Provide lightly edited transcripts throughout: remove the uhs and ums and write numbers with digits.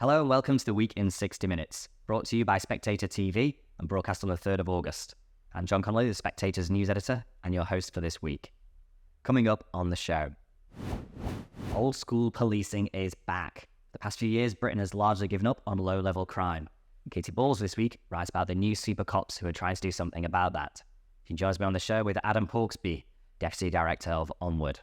Hello and welcome to the Week in 60 Minutes, brought to you by SpectatorTV and broadcast on the 3rd of August. I'm John Connolly, the Spectator's news editor and your host for this week. Coming up on the show, old school policing is back. The past few years, Britain has largely given up on low-level crime. Katy this week writes about the new Supercops who are trying to do something about that. She joins me on the show with Adam Hawksbee, Deputy Director of Onward.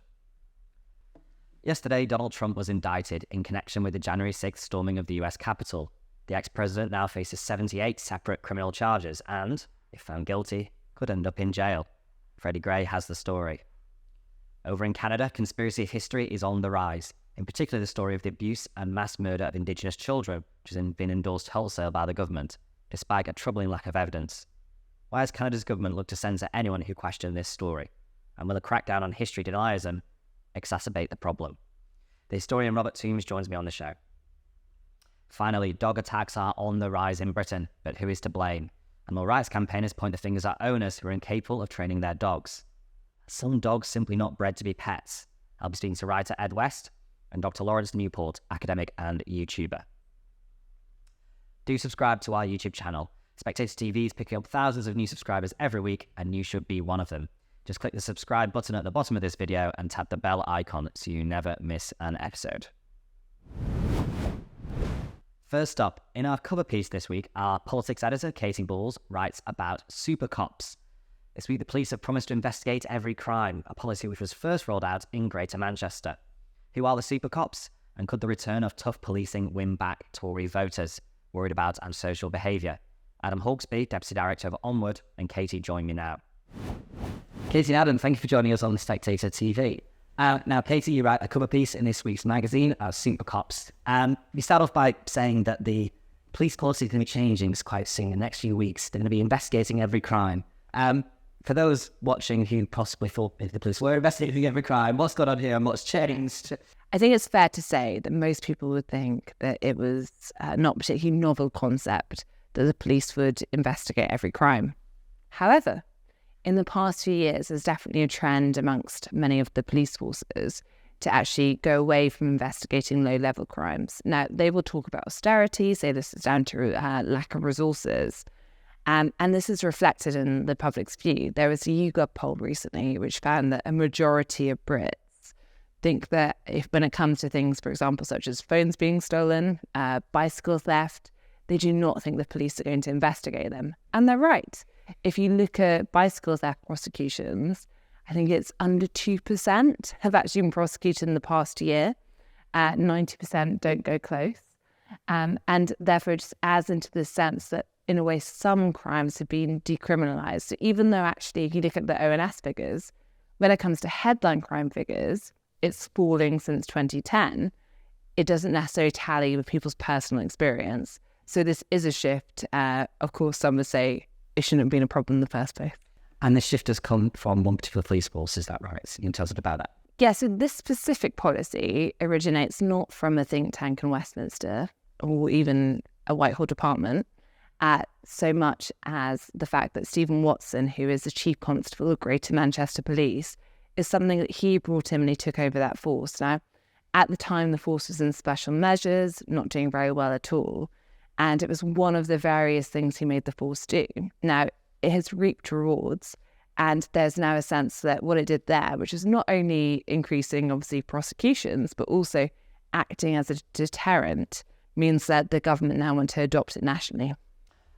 Yesterday, Donald Trump was indicted in connection with the January 6th storming of the US Capitol. The ex-president now faces 78 separate criminal charges and, if found guilty, could end up in jail. Freddy Gray has the story. Over in Canada, conspiracy history is on the rise, in particular the story of the abuse and mass murder of Indigenous children, which has been endorsed wholesale by the government, despite a troubling lack of evidence. Why has Canada's government looked to censor anyone who questioned this story? And will a crackdown on history denialism exacerbate the problem? The historian Robert Toombs joins me on the show. Finally, dog attacks are on the rise in Britain, but who is to blame? Animal rights campaigners point the fingers at owners who are incapable of training their dogs. Some dogs simply not bred to be pets. I'll be speaking to writer Ed West and Dr. Lawrence Newport, academic and YouTuber. Do subscribe to our YouTube channel. Spectator TV is picking up thousands of new subscribers every week, and you should be one of them. Just click the subscribe button at the bottom of this video and tap the bell icon so you never miss an episode. First up, in our cover piece this week, our politics editor, Katy writes about Supercops. This week, the police have promised to investigate every crime, a policy which was first rolled out in Greater Manchester. Who are the Supercops, and could the return of tough policing win back Tory voters worried about antisocial behaviour? Adam Hawksbee, Deputy Director of Onward, and Katy join me now. Katy and Adam, thank you for joining us on the Spectator TV. Now, Katy, you write a cover piece in this week's magazine, Supercops. You start off by saying that the police policy is going to be changing quite soon. In the next few weeks, they're going to be investigating every crime. For those watching who possibly thought the police were investigating every crime, what's going on here and what's changed? I think it's fair to say that most people would think that it was not a particularly novel concept that the police would investigate every crime. However, in the past few years, there's definitely a trend amongst many of the police forces to actually go away from investigating low-level crimes. Now, they will talk about austerity, say this is down to lack of resources, and this is reflected in the public's view. There was a YouGov poll recently which found that a majority of Brits think that when it comes to things, for example, such as phones being stolen, bicycle theft, they do not think the police are going to investigate them. And they're right. If you look at bicycle theft prosecutions, I think it's under 2% have actually been prosecuted in the past year. 90% don't go close. And therefore it just adds into the sense that, in a way, some crimes have been decriminalised. So even though actually, if you look at the ONS figures, when it comes to headline crime figures, it's falling since 2010. It doesn't necessarily tally with people's personal experience. So this is a shift. Of course, some would say it shouldn't have been a problem in the first place. And this shift has come from one particular police force, is that right? You can tell us a bit about that. Yeah, so this specific policy originates not from a think tank in Westminster or even a Whitehall department, so much as the fact that Stephen Watson, who is the Chief Constable of Greater Manchester Police, is something that he brought in when he took over that force. Now, at the time, the force was in special measures, not doing very well at all. And it was one of the various things he made the force do. Now, it has reaped rewards. And there's now a sense that what it did there, which is not only increasing, obviously, prosecutions, but also acting as a deterrent, means that the government now want to adopt it nationally.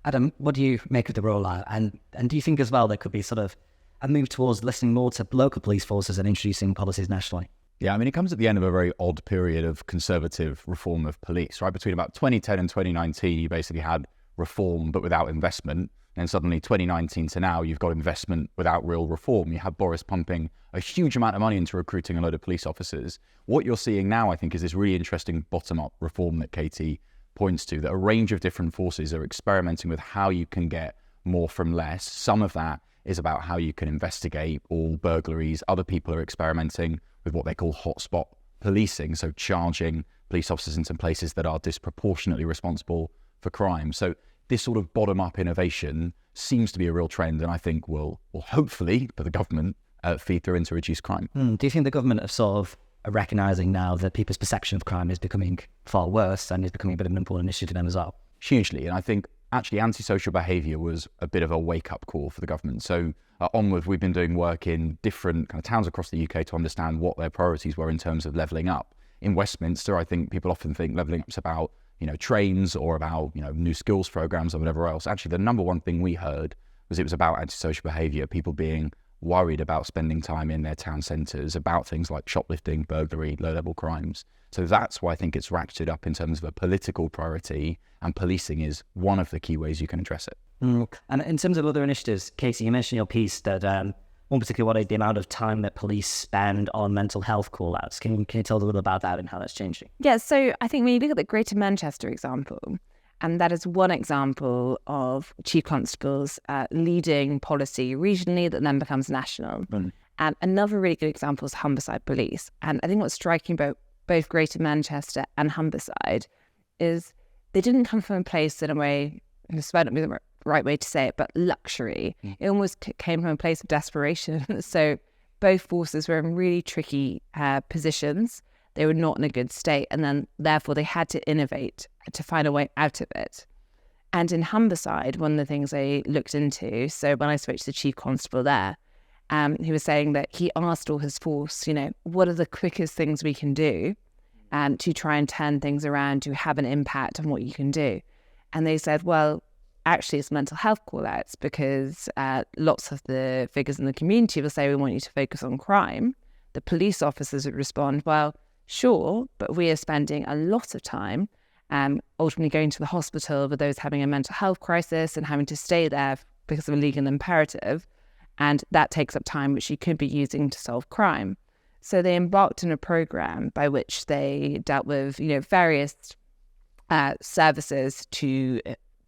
Adam, what do you make of the rollout? And do you think as well there could be sort of a move towards listening more to local police forces and introducing policies nationally? Yeah, I mean, it comes at the end of a very odd period of conservative reform of police, right? Between about 2010 and 2019, you basically had reform, but without investment. And suddenly 2019 to now, you've got investment without real reform. You have Boris pumping a huge amount of money into recruiting a load of police officers. What you're seeing now, I think, is this really interesting bottom-up reform that Katy points to, that a range of different forces are experimenting with how you can get more from less. Some of that is about how you can investigate all burglaries. Other people are experimenting with what they call hotspot policing, so charging police officers in some places that are disproportionately responsible for crime. So this sort of bottom-up innovation seems to be a real trend, and I think will hopefully, for the government, feed through into reduced crime. Do you think the government have sort of are recognising now that people's perception of crime is becoming far worse and is becoming a bit of an important issue to them as well. Hugely. And I think actually antisocial behaviour was a bit of a wake-up call for the government. So at Onward, we've been doing work in different kind of towns across the UK to understand what their priorities were in terms of levelling up. In Westminster, I think people often think levelling up's about, trains or about, new skills programmes or whatever else. Actually, the number one thing we heard was it was about antisocial behaviour, people being worried about spending time in their town centres, about things like shoplifting, burglary, low-level crimes. So that's why I think it's ratcheted up in terms of a political priority, and policing is one of the key ways you can address it. And in terms of other initiatives, Katy, you mentioned in your piece that one particular one, the amount of time that police spend on mental health call-outs. Can you tell us a little about that and how that's changing? Yeah, so I think when you look at the Greater Manchester example, and that is one example of chief constables leading policy regionally that then becomes national. And another really good example is Humberside Police. And I think what's striking about both Greater Manchester and Humberside is they didn't come from a place in a way, and this might not be the right way to say it, but luxury. It almost came from a place of desperation. So both forces were in really tricky positions. They were not in a good state, and then therefore they had to innovate to find a way out of it. And in Humberside, one of the things I looked into, so when I spoke to the chief constable there, he was saying that he asked all his force, what are the quickest things we can do to try and turn things around, to have an impact on what you can do. And they said, well, actually it's mental health call-outs, because lots of the figures in the community will say, we want you to focus on crime. The police officers would respond, well, sure, but we are spending a lot of time ultimately going to the hospital with those having a mental health crisis and having to stay there because of a legal imperative. And that takes up time which you could be using to solve crime. So they embarked on a program by which they dealt with, various services to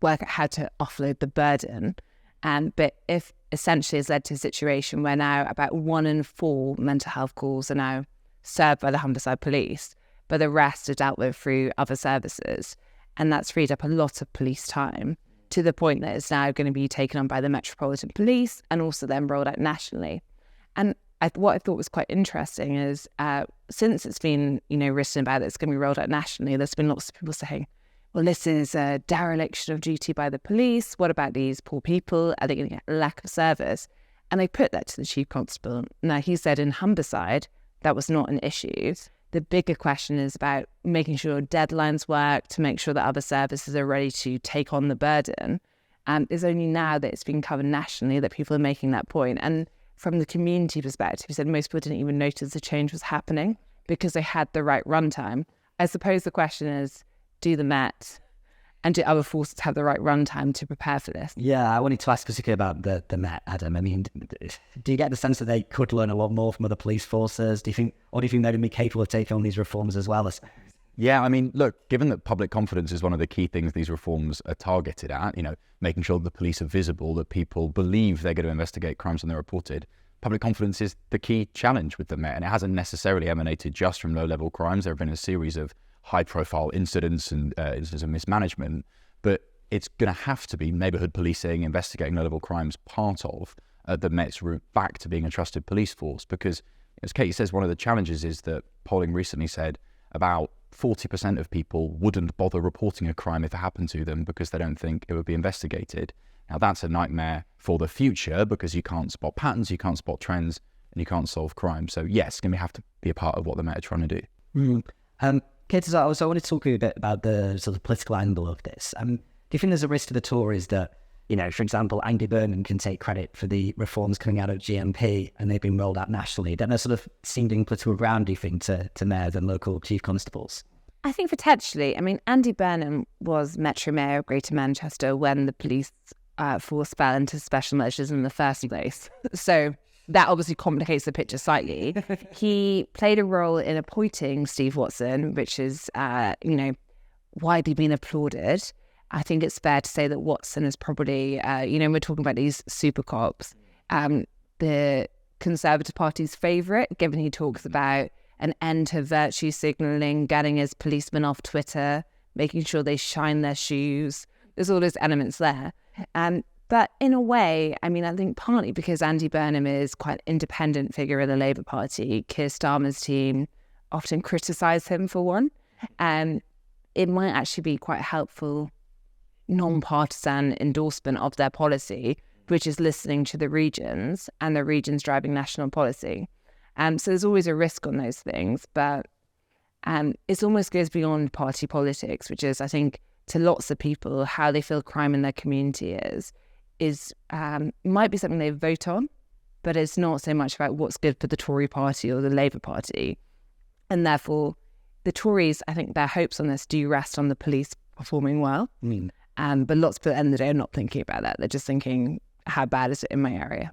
work out how to offload the burden. But if essentially has led to a situation where now about 1 in 4 mental health calls are now served by the Humberside Police, but the rest are dealt with through other services. And that's freed up a lot of police time to the point that it's now going to be taken on by the Metropolitan Police and also then rolled out nationally. And what I thought was quite interesting is since it's been, written about it, it's going to be rolled out nationally, there's been lots of people saying, well, this is a dereliction of duty by the police. What about these poor people? Are they going to get lack of service? And I put that to the chief constable. Now, he said in Humberside, that was not an issue. The bigger question is about making sure deadlines work, to make sure that other services are ready to take on the burden. And it's only now that it's been covered nationally that people are making that point. And from the community perspective, he said most people didn't even notice the change was happening because they had the right runtime. I suppose the question is, do the Met and do other forces have the right runtime to prepare for this? Yeah, I wanted to ask specifically about the Met, Adam. I mean, do you get the sense that they could learn a lot more from other police forces? Do you think they're going to be capable of taking on these reforms as well? Yeah, I mean, look, given that public confidence is one of the key things these reforms are targeted at, making sure that the police are visible, that people believe they're going to investigate crimes when they're reported, public confidence is the key challenge with the Met. And it hasn't necessarily emanated just from low-level crimes. There have been a series of high-profile incidents and incidents of mismanagement, but it's going to have to be neighbourhood policing, investigating low-level crimes, part of the Met's route back to being a trusted police force. Because, as Katy says, one of the challenges is that polling recently said about 40% of people wouldn't bother reporting a crime if it happened to them because they don't think it would be investigated. Now, that's a nightmare for the future because you can't spot patterns, you can't spot trends, and you can't solve crime. So, yes, it's going to have to be a part of what the Met are trying to do. Katy, I wanted to talk to you a bit about the sort of political angle of this. Do you think there's a risk to the Tories that, for example, Andy Burnham can take credit for the reforms coming out of GMP and they've been rolled out nationally? Don't they sort of seeding political ground, do you think, to mayors and local chief constables? I think potentially. I mean, Andy Burnham was Metro Mayor of Greater Manchester when the police force fell into special measures in the first place. So that obviously complicates the picture slightly. He played a role in appointing Steve Watson, which is, widely been applauded. I think it's fair to say that Watson is probably, we're talking about these supercops, the Conservative Party's favourite, given he talks about an end to virtue signalling, getting his policemen off Twitter, making sure they shine their shoes. There's all those elements there. But in a way, I think partly because Andy Burnham is quite an independent figure in the Labour Party, Keir Starmer's team often criticise him for one. It might actually be quite helpful non-partisan endorsement of their policy, which is listening to the regions and the regions driving national policy. So there's always a risk on those things, but it almost goes beyond party politics, which is, I think, to lots of people, how they feel crime in their community is might be something they vote on, but it's not so much about what's good for the Tory party or the Labour Party. And therefore, the Tories, I think their hopes on this do rest on the police performing well. But lots of people at the end of the day are not thinking about that. They're just thinking, how bad is it in my area?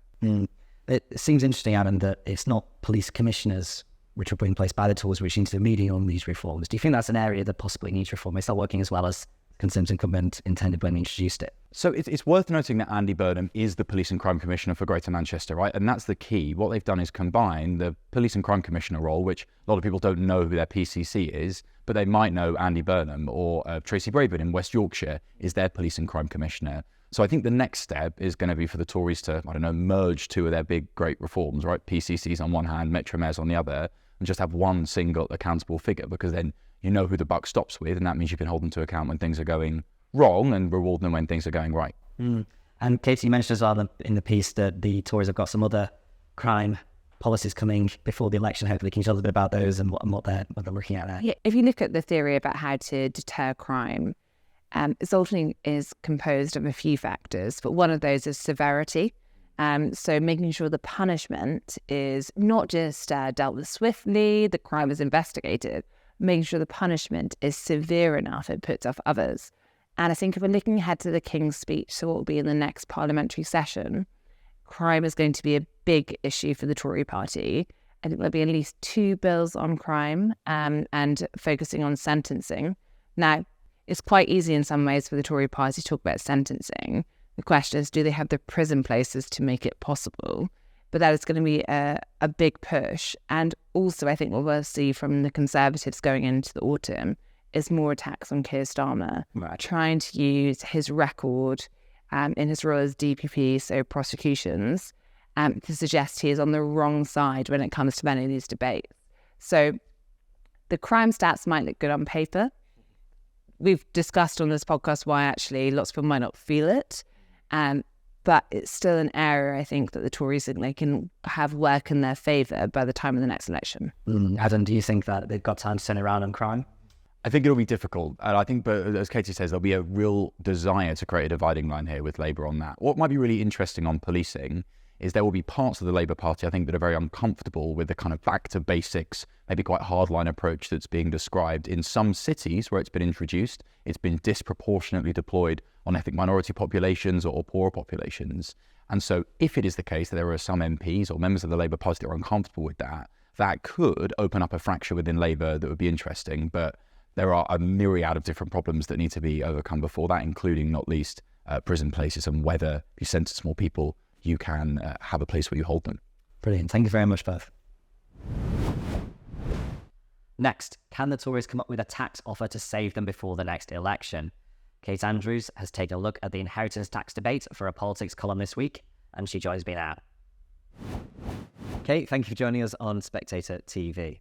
It seems interesting, Adam, that it's not police commissioners which were put in place by the Tories which seem to be leading on these reforms. Do you think that's an area that possibly needs reform? It's not working as well as Conservative government intended when we introduced it. So it's worth noting that Andy Burnham is the Police and Crime Commissioner for Greater Manchester, right? And that's the key. What they've done is combine the Police and Crime Commissioner role, which a lot of people don't know who their PCC is, but they might know Andy Burnham, or Tracy Brabin in West Yorkshire is their Police and Crime Commissioner. So I think the next step is going to be for the Tories to, merge two of their big, great reforms, right? PCCs on one hand, Metro Mayors on the other, and just have one single accountable figure, because then you know who the buck stops with, and that means you can hold them to account when things are going wrong and reward them when things are going right. And Katy, you mentioned as well in the piece that the Tories have got some other crime policies coming before the election. Hopefully, can you tell us a bit about those and what they're looking at there? Yeah, if you look at the theory about how to deter crime, it ultimately is composed of a few factors, but one of those is severity. So making sure the punishment is not just dealt with swiftly, the crime is investigated, making sure the punishment is severe enough it puts off others. And I think if we're looking ahead to the King's speech, so what will be in the next parliamentary session, crime is going to be a big issue for the Tory party. I think there'll be at least 2 bills on crime and focusing on sentencing. Now, it's quite easy in some ways for the Tory party to talk about sentencing. The question is, do they have the prison places to make it possible? But that is going to be a big push. And also, I think what we'll see from the Conservatives going into the autumn is more attacks on Keir Starmer, trying to use his record in his role as DPP, so prosecutions, to suggest he is on the wrong side when it comes to many of these debates. So the crime stats might look good on paper. We've discussed on this podcast why actually lots of people might not feel it, but it's still an area, I think, that the Tories think they can have work in their favour by the time of the next election. Adam, do you think that they've got time to turn around on crime? I think it'll be difficult. And I think, but as Katy says, there'll be a real desire to create a dividing line here with Labour on that. What might be really interesting on policing is there will be parts of the Labour Party, I think, that are very uncomfortable with the kind of back to basics, maybe quite hardline approach that's being described. In some cities where it's been introduced, it's been disproportionately deployed on ethnic minority populations or poorer populations. And so if it is the case that there are some MPs or members of the Labour Party that are uncomfortable with that, that could open up a fracture within Labour that would be interesting. But there are a myriad of different problems that need to be overcome before that, including not least prison places and whether if you sentence more people, you can have a place where you hold them. Brilliant. Thank you very much, both. Next, can the Tories come up with a tax offer to save them before the next election? Kate Andrews has taken a look at the inheritance tax debate for a politics column this week, and she joins me now. Kate, thank you for joining us on Spectator TV.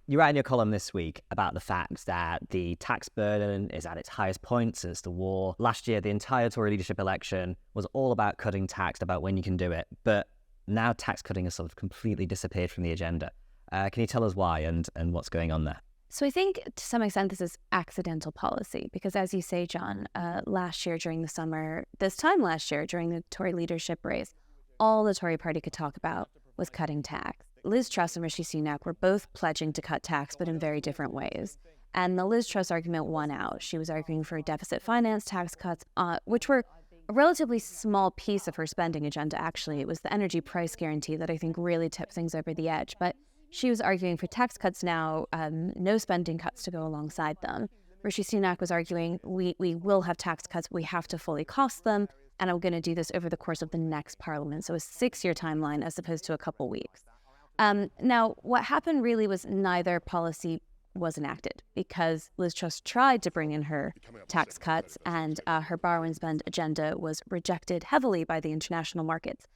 You write in your column this week about the fact that the tax burden is at its highest point since the war. Last year, the entire Tory leadership election was all about cutting tax, about when you can do it. But now tax cutting has sort of completely disappeared from the agenda. Can you tell us why and what's going on there? So I think to some extent this is accidental policy because, as you say, John, last year during the summer, this time last year during the Tory leadership race, all the Tory party could talk about was cutting tax. Liz Truss and Rishi Sunak were both pledging to cut tax, but in very different ways. And the Liz Truss argument won out. She was arguing for deficit finance tax cuts, which were a relatively small piece of her spending agenda, actually. It was the energy price guarantee that I think really tipped things over the edge. But she was arguing for tax cuts now, no spending cuts to go alongside them. Rishi Sunak was arguing, we will have tax cuts, we have to fully cost them, and I'm going to do this over the course of the next parliament. So a 6-year timeline as opposed to a couple weeks. Now, what happened really was neither policy was enacted because Liz Truss tried to bring in her tax cuts and her borrow and spend agenda was rejected heavily by the international markets.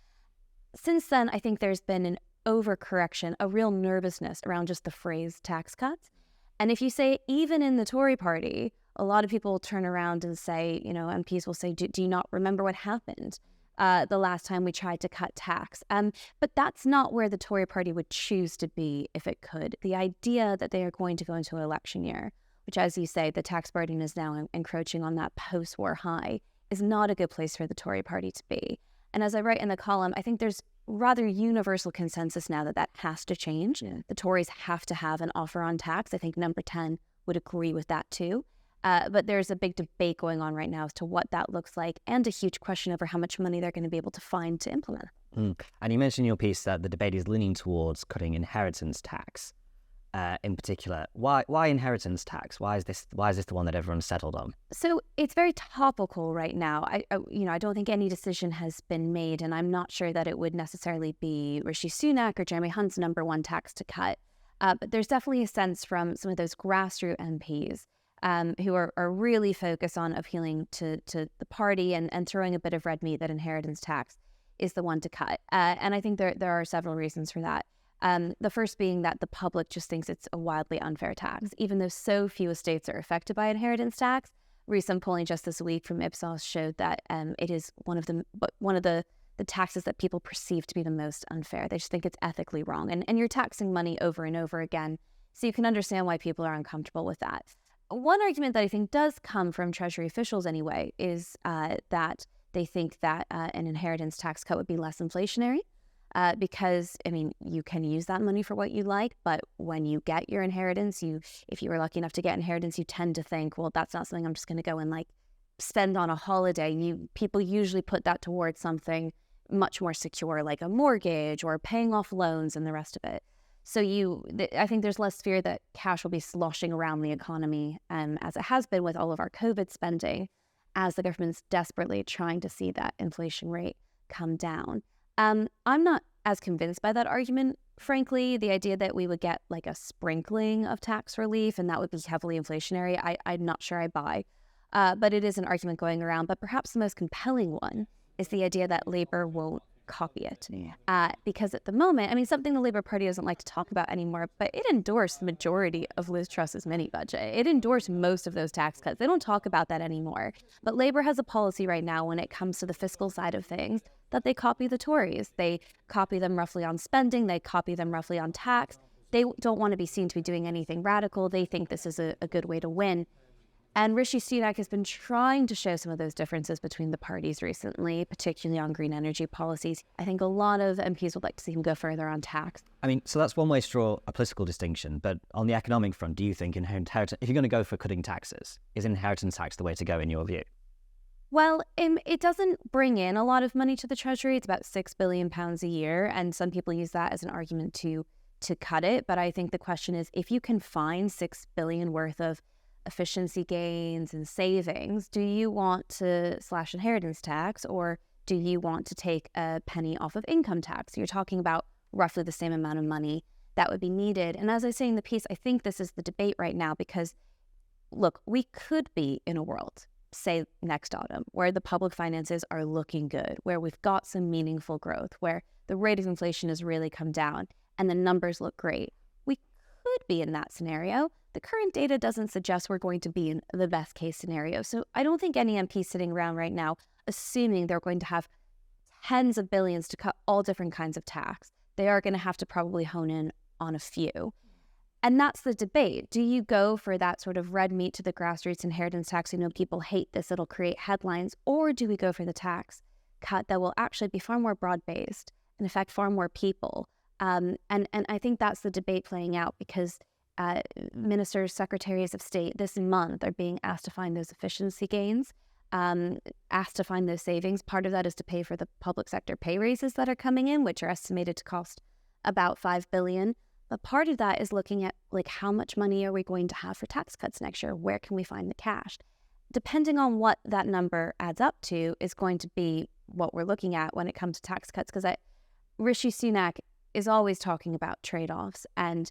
Since then, I think there's been an overcorrection, a real nervousness around just the phrase tax cuts. And if you say even in the Tory party, a lot of people will turn around and say, MPs will say, do you not remember what happened the last time we tried to cut tax? But that's not where the Tory party would choose to be if it could. The idea that they are going to go into an election year, which, as you say, the tax burden is now encroaching on that post-war high, is not a good place for the Tory party to be. And as I write in the column, I think there's rather universal consensus now that has to change. Yeah. The Tories have to have an offer on tax. I think number 10 would agree with that too. But there's a big debate going on right now as to what that looks like, and a huge question over how much money they're going to be able to find to implement. And you mentioned in your piece that the debate is leaning towards cutting inheritance tax in particular. Why inheritance tax? Why is this the one that everyone's settled on? So it's very topical right now. I don't think any decision has been made, and I'm not sure that it would necessarily be Rishi Sunak or Jeremy Hunt's number one tax to cut. But there's definitely a sense from some of those grassroots MPs who are really focused on appealing to the party and throwing a bit of red meat that inheritance tax is the one to cut. And I think there are several reasons for that. The first being that the public just thinks it's a wildly unfair tax, even though so few estates are affected by inheritance tax. Recent polling just this week from Ipsos showed that it is one of the taxes that people perceive to be the most unfair. They just think it's ethically wrong. And you're taxing money over and over again. So you can understand why people are uncomfortable with that. One argument that I think does come from Treasury officials anyway is that they think that an inheritance tax cut would be less inflationary because, you can use that money for what you like, but when you get your inheritance, if you were lucky enough to get inheritance, you tend to think, well, that's not something I'm just going to go and spend on a holiday. People usually put that towards something much more secure, like a mortgage or paying off loans and the rest of it. So I think there's less fear that cash will be sloshing around the economy, as it has been with all of our COVID spending, as the government's desperately trying to see that inflation rate come down. I'm not as convinced by that argument, frankly. The idea that we would get a sprinkling of tax relief and that would be heavily inflationary, I'm not sure I buy. But it is an argument going around. But perhaps the most compelling one is the idea that Labour won't copy it. Because at the moment, something the Labour Party doesn't like to talk about anymore, but it endorsed the majority of Liz Truss's mini budget. It endorsed most of those tax cuts. They don't talk about that anymore. But Labour has a policy right now when it comes to the fiscal side of things that they copy the Tories. They copy them roughly on spending. They copy them roughly on tax. They don't want to be seen to be doing anything radical. They think this is a good way to win. And Rishi Sunak has been trying to show some of those differences between the parties recently, particularly on green energy policies. I think a lot of MPs would like to see him go further on tax. So that's one way to draw a political distinction. But on the economic front, do you think if you're going to go for cutting taxes, is inheritance tax the way to go in your view? Well, it doesn't bring in a lot of money to the Treasury. It's about £6 billion a year. And some people use that as an argument to cut it. But I think the question is, if you can find $6 billion worth of efficiency gains and savings, do you want to slash inheritance tax, or do you want to take a penny off of income tax? You're talking about roughly the same amount of money that would be needed. And as I say in the piece, I think this is the debate right now because, look, we could be in a world, say next autumn, where the public finances are looking good, where we've got some meaningful growth, where the rate of inflation has really come down and the numbers look great. We could be in that scenario. The current data doesn't suggest we're going to be in the best case scenario. So I don't think any MP sitting around right now, assuming they're going to have tens of billions to cut all different kinds of tax, they are going to have to probably hone in on a few. And that's the debate. Do you go for that sort of red meat to the grassroots inheritance tax? People hate this, it'll create headlines. Or do we go for the tax cut that will actually be far more broad-based and affect far more people? And I think that's the debate playing out because ministers, secretaries of state this month are being asked to find those efficiency gains, asked to find those savings. Part of that is to pay for the public sector pay raises that are coming in, which are estimated to cost about $5 billion. But part of that is looking at how much money are we going to have for tax cuts next year? Where can we find the cash? Depending on what that number adds up to is going to be what we're looking at when it comes to tax cuts. Because Rishi Sunak is always talking about trade-offs, and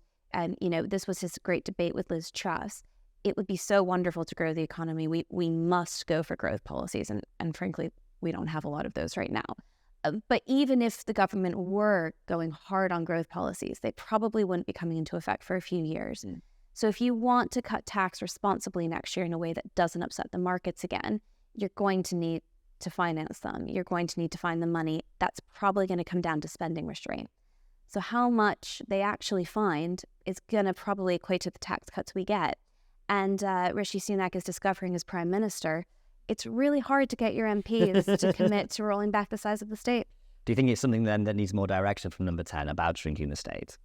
this was his great debate with Liz Truss. It would be so wonderful to grow the economy. We must go for growth policies, and frankly, we don't have a lot of those right now. But even if the government were going hard on growth policies, they probably wouldn't be coming into effect for a few years. So if you want to cut tax responsibly next year in a way that doesn't upset the markets again, you're going to need to finance them. You're going to need to find the money. That's probably going to come down to spending restraint. So how much they actually find is going to probably equate to the tax cuts we get. And Rishi Sunak is discovering as Prime Minister, it's really hard to get your MPs to commit to rolling back the size of the state. Do you think it's something then that needs more direction from number 10 about shrinking the state?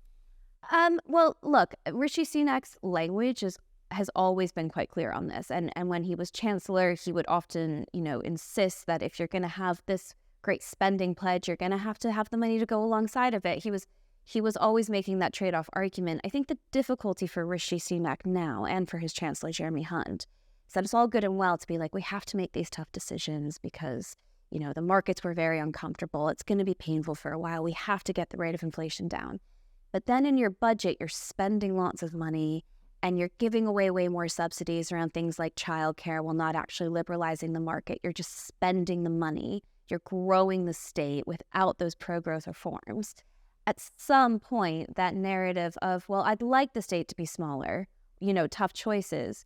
Well, look, Rishi Sunak's language has always been quite clear on this. And when he was Chancellor, he would often, insist that if you're going to have this great spending pledge, you're going to have the money to go alongside of it. He was always making that trade-off argument. I think the difficulty for Rishi Sunak now and for his Chancellor, Jeremy Hunt, is that it's all good and well to be like, we have to make these tough decisions because, the markets were very uncomfortable. It's going to be painful for a while. We have to get the rate of inflation down. But then in your budget, you're spending lots of money and you're giving away way more subsidies around things like childcare while not actually liberalizing the market. You're just spending the money. You're growing the state without those pro-growth reforms. At some point, that narrative of, well, I'd like the state to be smaller, tough choices,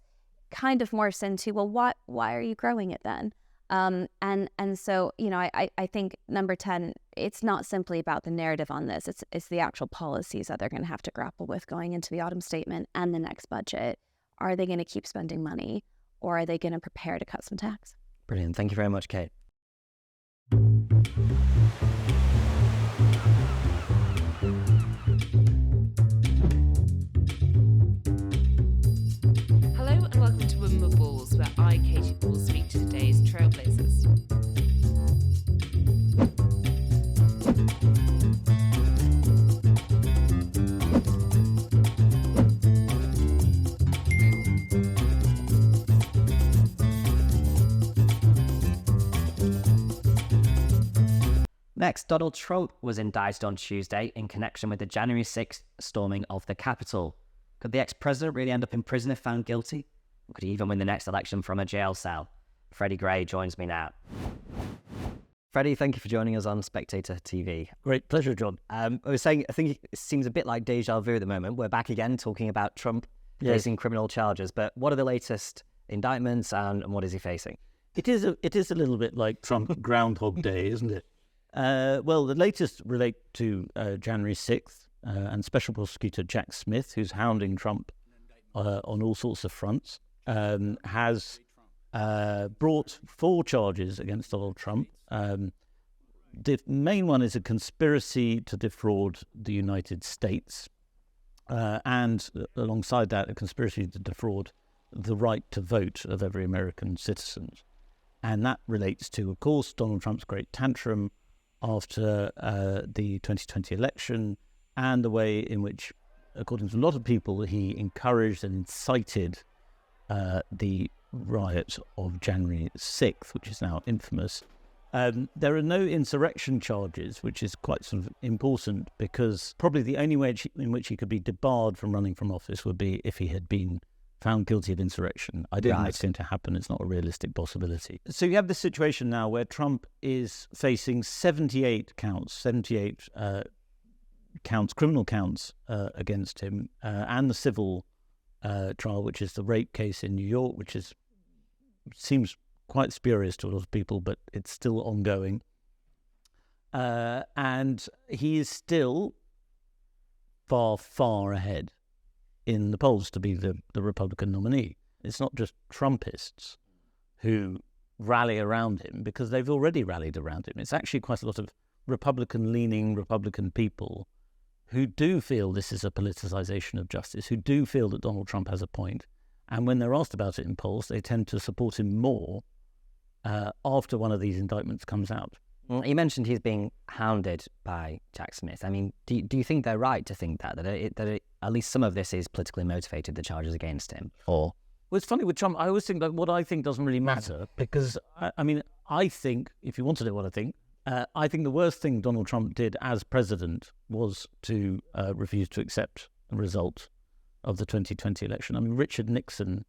kind of morphs into, well, why are you growing it then? And so, I think number 10, it's not simply about the narrative on this. It's the actual policies that they're going to have to grapple with going into the autumn statement and the next budget. Are they going to keep spending money, or are they going to prepare to cut some tax? Brilliant. Thank you very much, Kate. Hello and welcome to Women with Balls, where I, Katy, will speak to today's trailblazers. Next, Donald Trump was indicted on Tuesday in connection with the January 6th storming of the Capitol. Could the ex-president really end up in prison if found guilty? Or could he even win the next election from a jail cell? Freddy Gray joins me now. Freddy, thank you for joining us on Spectator TV. Great pleasure, John. I was saying, I think it seems a bit like deja vu at the moment. We're back again talking about Trump facing criminal charges. But what are the latest indictments and what is he facing? It is a little bit like Trump Groundhog Day, isn't it? Well, the latest relate to January 6th and Special Prosecutor Jack Smith, who's hounding Trump on all sorts of fronts, has brought 4 charges against Donald Trump. The main one is a conspiracy to defraud the United States, and alongside that, a conspiracy to defraud the right to vote of every American citizen. And that relates to, of course, Donald Trump's great tantrum after the 2020 election and the way in which, according to a lot of people, he encouraged and incited the riot of January 6th, which is now infamous. There are no insurrection charges, which is quite sort of important because probably the only way in which he could be debarred from running from office would be if he had been found guilty of insurrection. I don't think that's going to happen. It's not a realistic possibility. So you have this situation now where Trump is facing 78 counts, criminal counts against him, and the civil trial, which is the rape case in New York, which seems quite spurious to a lot of people, but it's still ongoing. And he is still far, far ahead in the polls to be the Republican nominee. It's not just Trumpists who rally around him, because they've already rallied around him. It's actually quite a lot of Republican-leaning Republican people who do feel this is a politicization of justice, who do feel that Donald Trump has a point. And when they're asked about it in polls, they tend to support him more after one of these indictments comes out. Well, you mentioned he's being hounded by Jack Smith. I mean, do you think they're right to think that at least some of this is politically motivated, the charges against him? Or well, it's funny with Trump. I always think that what I think doesn't really matter because, I think, if you want to know what I think the worst thing Donald Trump did as president was to refuse to accept the result of the 2020 election. I mean, Richard Nixon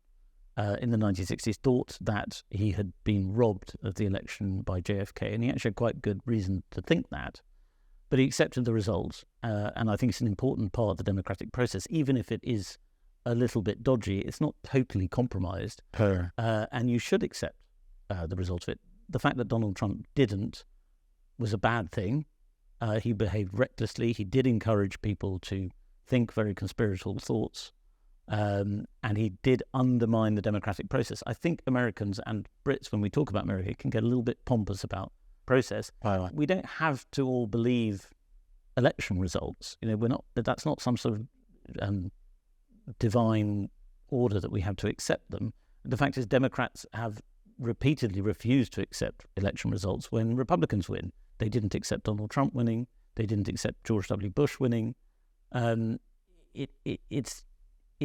in the 1960s thought that he had been robbed of the election by JFK, and he actually had quite good reason to think that. But he accepted the results, and I think it's an important part of the democratic process. Even if it is a little bit dodgy, it's not totally compromised, and you should accept the result of it. The fact that Donald Trump didn't was a bad thing. He behaved recklessly. He did encourage people to think very conspiratorial thoughts. And he did undermine the democratic process. I think Americans and Brits, when we talk about America, can get a little bit pompous about process. Right. We don't have to all believe election results. That's not some sort of divine order that we have to accept them. The fact is, Democrats have repeatedly refused to accept election results when Republicans win. They didn't accept Donald Trump winning. They didn't accept George W. Bush winning. It's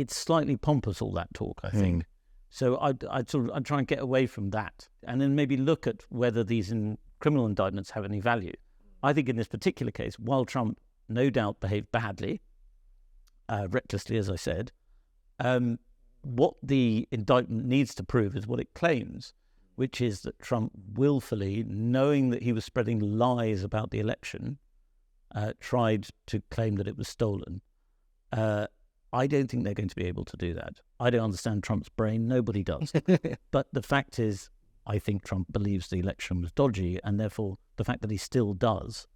slightly pompous, all that talk, I think. So I'd try and get away from that, and then maybe look at whether these criminal indictments have any value. I think in this particular case, while Trump no doubt behaved badly, recklessly, as I said, what the indictment needs to prove is what it claims, which is that Trump willfully, knowing that he was spreading lies about the election, tried to claim that it was stolen. I don't think they're going to be able to do that. I don't understand Trump's brain. Nobody does. But the fact is, I think Trump believes the election was dodgy, and therefore the fact that he still does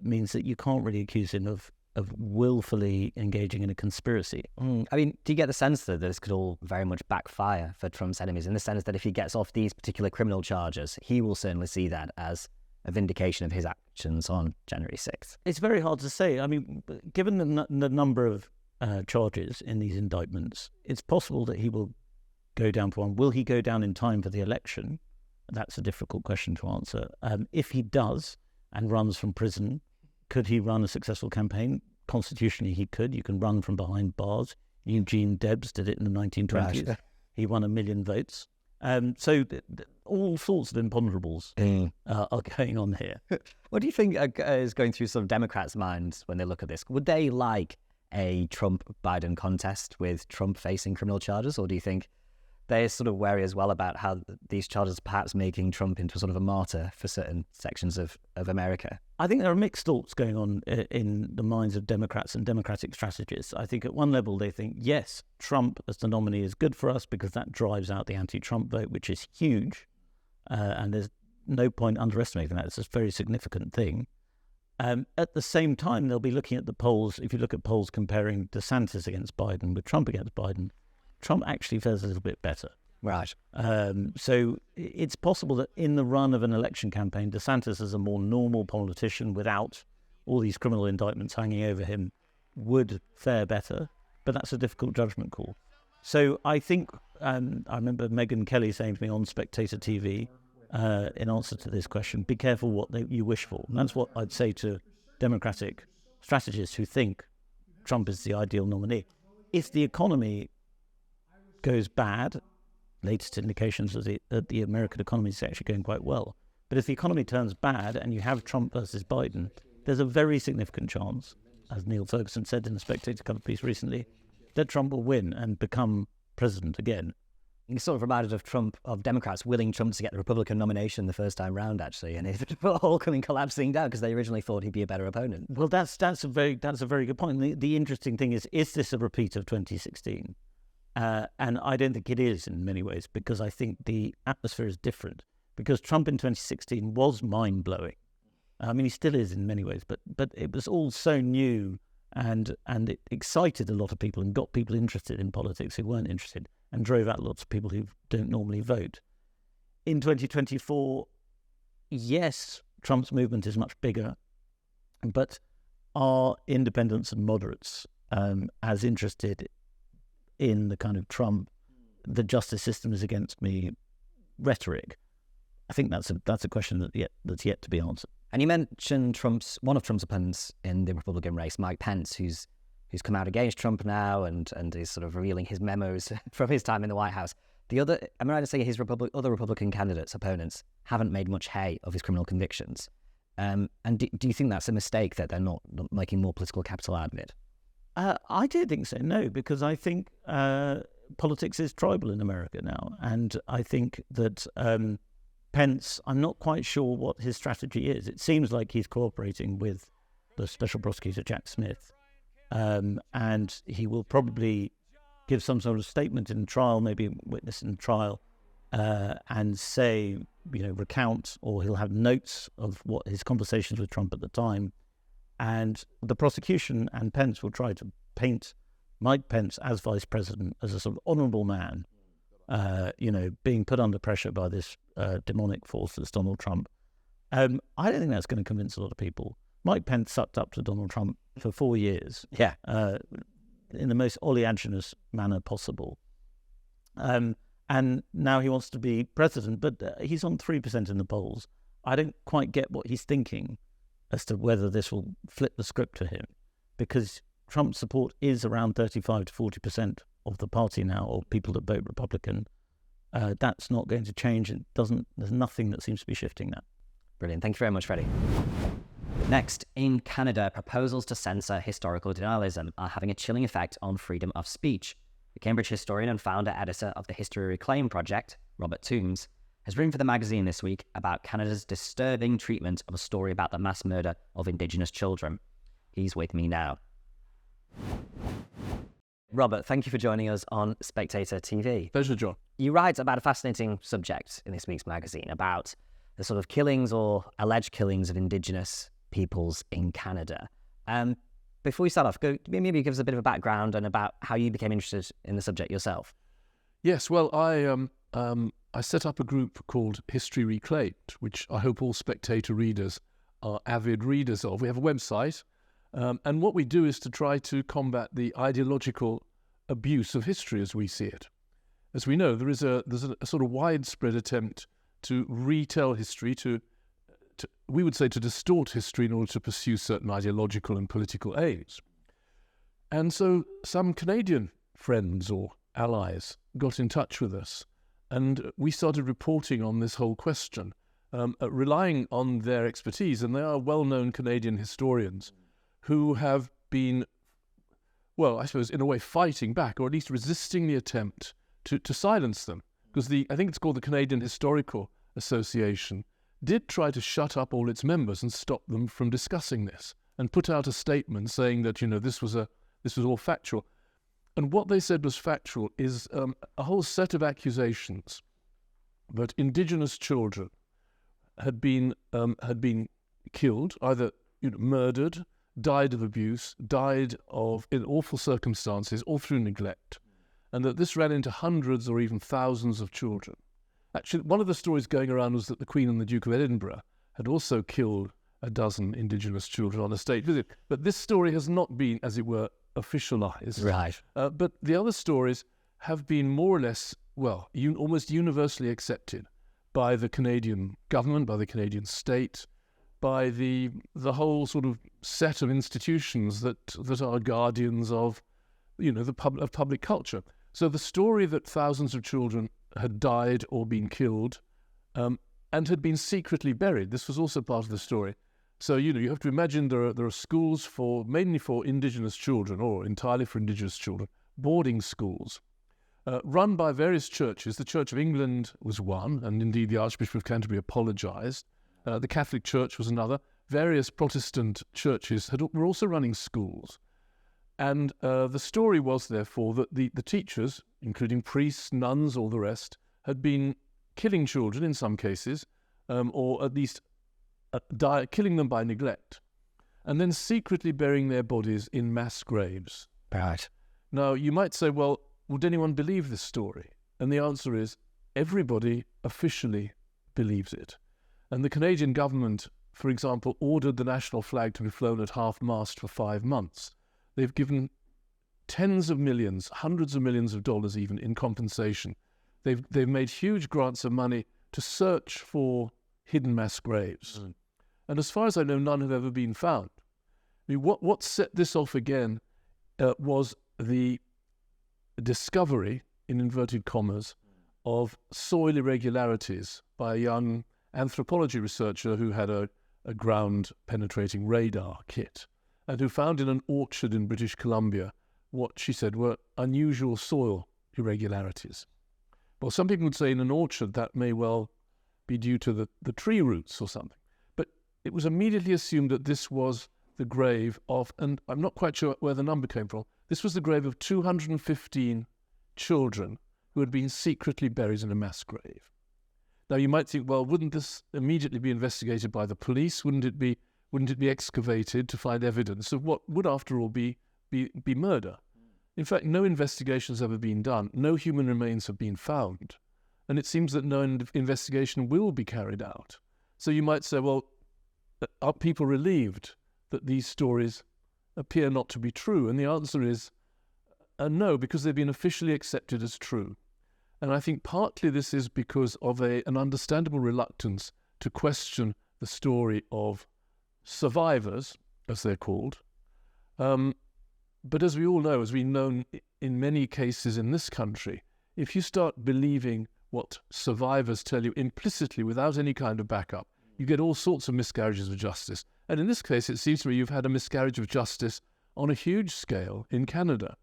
means that you can't really accuse him of willfully engaging in a conspiracy. I mean, do you get the sense that this could all very much backfire for Trump's enemies, in the sense that if he gets off these particular criminal charges, he will certainly see that as a vindication of his actions on January 6th? It's very hard to say. I mean, given the number of charges in these indictments, it's possible that he will go down for one. Will he go down in time for the election? That's a difficult question to answer. If he does and runs from prison, could he run a successful campaign? Constitutionally, he could. You can run from behind bars. Eugene Debs did it in the 1920s. Right. He won 1 million votes. So all sorts of imponderables are going on here. What do you think is going through some Democrats' minds when they look at this? Would they like a Trump-Biden contest with Trump facing criminal charges, or do you think they're sort of wary as well about how these charges are perhaps making Trump into sort of a martyr for certain sections of America? I think there are mixed thoughts going on in the minds of Democrats and Democratic strategists. I think at one level they think, yes, Trump as the nominee is good for us because that drives out the anti-Trump vote, which is huge. And there's no point underestimating that. It's a very significant thing. At the same time, they'll be looking at the polls. If you look at polls comparing DeSantis against Biden with Trump against Biden, Trump actually fares a little bit better. Right. So it's possible that in the run of an election campaign, DeSantis, as a more normal politician without all these criminal indictments hanging over him, would fare better. But that's a difficult judgment call. So I think, I remember Megyn Kelly saying to me on Spectator TV, in answer to this question, be careful what you wish for. And that's what I'd say to Democratic strategists who think Trump is the ideal nominee. If the economy goes bad, latest indications are that the American economy is actually going quite well. But if the economy turns bad and you have Trump versus Biden, there's a very significant chance, as Neil Ferguson said in the Spectator cover piece recently, that Trump will win and become president again. You sort of reminded of Democrats willing Trump to get the Republican nomination the first time round, actually, and it's all coming collapsing down because they originally thought he'd be a better opponent. Well, that's a very good point. The interesting thing is this a repeat of 2016? And I don't think it is in many ways, because I think the atmosphere is different. Because Trump in 2016 was mind-blowing. I mean, he still is in many ways, but it was all so new, and it excited a lot of people and got people interested in politics who weren't interested, and drove out lots of people who don't normally vote. In 2024, yes, Trump's movement is much bigger, but are independents and moderates as interested in the kind of Trump, the justice system is against me rhetoric? I think that's a question that's yet to be answered. And you mentioned one of Trump's opponents in the Republican race, Mike Pence, who's come out against Trump now and is sort of revealing his memos from his time in the White House. Am I right in saying his other Republican candidates, opponents, haven't made much hay of his criminal convictions? And do you think that's a mistake, that they're not making more political capital out of it? I don't think so, no, because I think politics is tribal in America now. And I think that Pence, I'm not quite sure what his strategy is. It seems like he's cooperating with the Special Prosecutor Jack Smith. And he will probably give some sort of statement in trial, maybe witness in trial, and say, recount, or he'll have notes of what his conversations with Trump at the time. And the prosecution and Pence will try to paint Mike Pence as vice president as a sort of honourable man, being put under pressure by this demonic force that's Donald Trump. I don't think that's going to convince a lot of people. Mike Pence sucked up to Donald Trump for 4 years, in the most oleaginous manner possible. And now he wants to be president, but he's on 3% in the polls. I don't quite get what he's thinking as to whether this will flip the script for him, because Trump's support is around 35 to 40% of the party now, or people that vote Republican. That's not going to change. There's nothing that seems to be shifting that. Brilliant. Thank you very much, Freddie. Next, in Canada, proposals to censor historical denialism are having a chilling effect on freedom of speech. The Cambridge historian and founder-editor of the History Reclaim project, Robert Toombs, has written for the magazine this week about Canada's disturbing treatment of a story about the mass murder of Indigenous children. He's with me now. Robert, thank you for joining us on Spectator TV. Pleasure, John. You write about a fascinating subject in this week's magazine about the sort of killings or alleged killings of Indigenous peoples in Canada. Before we start off, maybe give us a bit of a background and about how you became interested in the subject yourself. Yes, well, I set up a group called History Reclaimed, which I hope all Spectator readers are avid readers of. We have a website, and what we do is to try to combat the ideological abuse of history as we see it. As we know, there's a sort of widespread attempt to retell history, we would say to distort history in order to pursue certain ideological and political aims. And so some Canadian friends or allies got in touch with us, and we started reporting on this whole question, relying on their expertise. And they are well-known Canadian historians who have been, well, I suppose in a way fighting back, or at least resisting the attempt to silence them. Because I think it's called the Canadian Historical Association, did try to shut up all its members and stop them from discussing this, and put out a statement saying that, this was all factual. And what they said was factual is a whole set of accusations that Indigenous children had been killed, either murdered, died of abuse, died in awful circumstances, or through neglect, and that this ran into hundreds or even thousands of children. Actually, one of the stories going around was that the Queen and the Duke of Edinburgh had also killed a dozen Indigenous children on a state visit. But this story has not been, as it were, officialized. Right. But the other stories have been more or less, well, almost universally accepted by the Canadian government, by the Canadian state, by the whole sort of set of institutions that are guardians of, of public culture. So the story that thousands of children had died or been killed and had been secretly buried, this was also part of the story. So, you have to imagine there are schools mainly for Indigenous children, or entirely for Indigenous children, boarding schools, run by various churches. The Church of England was one, and indeed the Archbishop of Canterbury apologised. The Catholic Church was another. Various Protestant churches were also running schools. And the story was, therefore, that the teachers, including priests, nuns, all the rest, had been killing children in some cases, or at least killing them by neglect, and then secretly burying their bodies in mass graves. Right. Now, you might say, well, would anyone believe this story? And the answer is, everybody officially believes it. And the Canadian government, for example, ordered the national flag to be flown at half-mast for 5 months. They've given tens of millions, hundreds of millions of dollars even in compensation. They've made huge grants of money to search for hidden mass graves. Mm. And as far as I know, none have ever been found. I mean, what set this off again was the discovery, in inverted commas, of soil irregularities by a young anthropology researcher who had a ground-penetrating radar kit, and who found in an orchard in British Columbia what she said were unusual soil irregularities. Well, some people would say in an orchard that may well be due to the tree roots or something. But it was immediately assumed that this was the grave of, and I'm not quite sure where the number came from, this was the grave of 215 children who had been secretly buried in a mass grave. Now you might think, well, wouldn't this immediately be investigated by the police? Wouldn't it be excavated to find evidence of what would, after all, be murder? In fact, no investigation has ever been done. No human remains have been found. And it seems that no investigation will be carried out. So you might say, well, are people relieved that these stories appear not to be true? And the answer is no, because they've been officially accepted as true. And I think partly this is because of an understandable reluctance to question the story of survivors, as they're called. But as we all know, as we've known in many cases in this country, if you start believing what survivors tell you implicitly without any kind of backup, you get all sorts of miscarriages of justice. And in this case, it seems to me you've had a miscarriage of justice on a huge scale in Canada.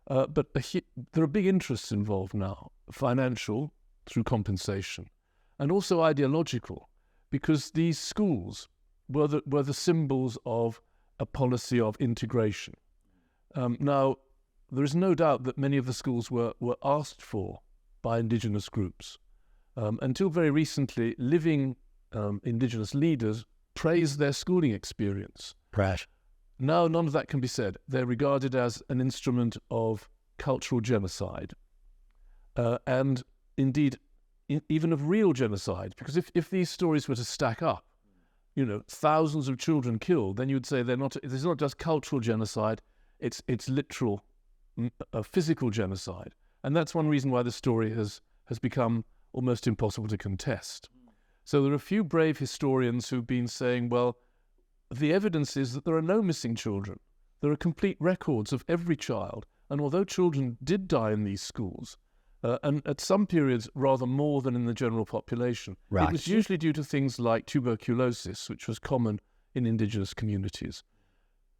But there are big interests involved now, financial through compensation, and also ideological, because these schools were the symbols of a policy of integration. Now, there is no doubt that many of the schools were asked for by Indigenous groups. Until very recently, living Indigenous leaders praised their schooling experience. Crash. Now, none of that can be said. They're regarded as an instrument of cultural genocide, and indeed, even of real genocide. Because if these stories were to stack up, thousands of children killed, then you'd say it's not just cultural genocide, it's literal, physical genocide. And that's one reason why the story has become almost impossible to contest. So there are a few brave historians who've been saying, well, the evidence is that there are no missing children. There are complete records of every child. And although children did die in these schools, and at some periods rather more than in the general population, Right. it was usually due to things like tuberculosis, which was common in Indigenous communities.